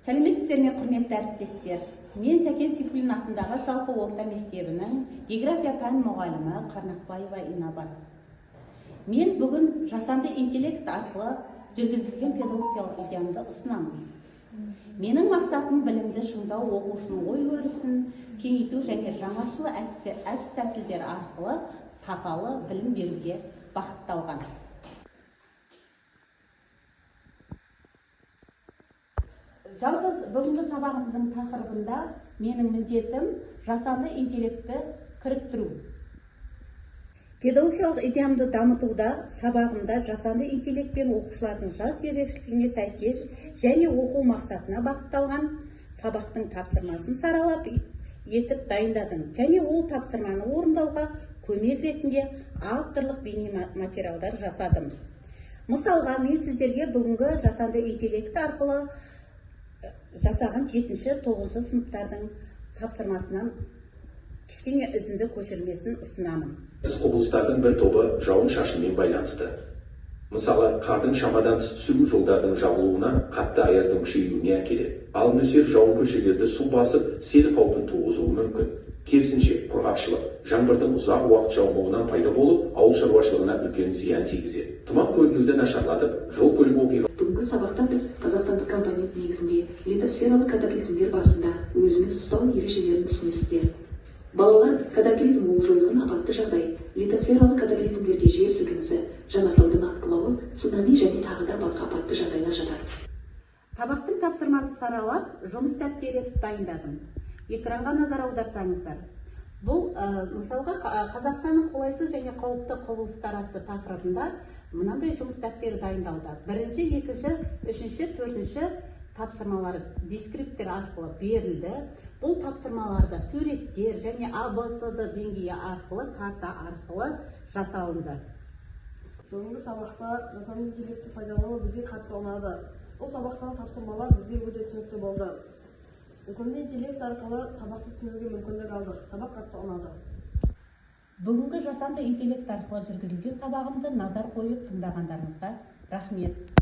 Сәлеметсіздер ме, құрметті әріптестер. Мен Сәкен Сейфуллин атындағы жалпы орта мектебінің география пән мұғалімі Қарнақбаева Инабар. Мен бүгін жасанды интеллект арқылы жүргізілген педагогикалық идеямды ұсынамын. Менің мақсатым білімді шыңдау, оқушының ой-өрісін кеңейту және жаңашыл әдіс-тәсілдер арқылы сапалы білім беруге бағытталған. Жалпы бүгінгі сабағымыздың тақырыбында менің міндетім жасанды интеллектті кіріктіру. Педагогикалық идеямды дамытуда сабағымда жасанды интеллектпен оқушылардың жас ерекшелігіне сәйкес және оқу мақсатына бағытталған сабақтың тапсырмасын саралап етіп дайындадым. Және ол тапсырманы орындауға көмек ретінде авторлық бейне материалдар жасадым. Мысалға, мен сіздерге бүгінгі жасанды интеллект арқылы жасаған 7-9 сыныптардың тапсырмасынан кішкене үзінді көшірмесін ұсынамын. Облыстардың бір тобы жауын шашынмен байланысты. Мысалы, қардың шамадан тыс түсуі жолдардың жабылуына, қатты аяздың күшеюіне әкеледі. Ал нөсер жауын көшелерді су басып, сел қаупін туғызуы мүмкін. Керісінше, құрғақшылық, жаңбырдың ұзақ уақыт жаумауынан пайда болып, ауыл шаруашылығына үлкен зиян тигізеді. Тұман көрінуді нашарлатып, жол көлік оқиға. Бүгінгі сабақта біз қазақстандық компонент негізінде литосфералық катаклизмдер барысында өзінің ұстау ережелерін түсінесіздер. Балалар, катаклизм ол жойқын апатты жағдай, литосфералық катаклизмдерге жер сілкінісі, жанартаудың атқылауы, цунами және тағы да басқа апатты жағдайлар жатады. Сабақтың тапсырмасы саралап, жұмыс дәптері етіп дайындадым. Экранға назар аударсаңыздар. Бұл мысалға Қазақстанның қолайсыз және қауіпті құбылыстар атты тақырыбында мынандай жұмыс дәптері дайындауда. 1-ші, 2-ші, 3-ші, 4-ші тапсырмалар дескриптор арқылы берілді. Бұл тапсырмаларда суреттер және ABCD деңгейі арқылы, карта арқылы жасалынды. Бүгінгі сабақта жасанды интеллектті пайдалану бізге қатты ұнады. Бұл сабақтағы тапсырмалар бізге өте түсінікті болды. Жасанды интеллект арқылы сабақты түсінуге мүмкіндік алдық. Сабақ қатты ұнады. Бүгінгі жасанды интеллект арқылы жүргізілген сабағымды назар қойып тыңдағандарыңызға рахмет.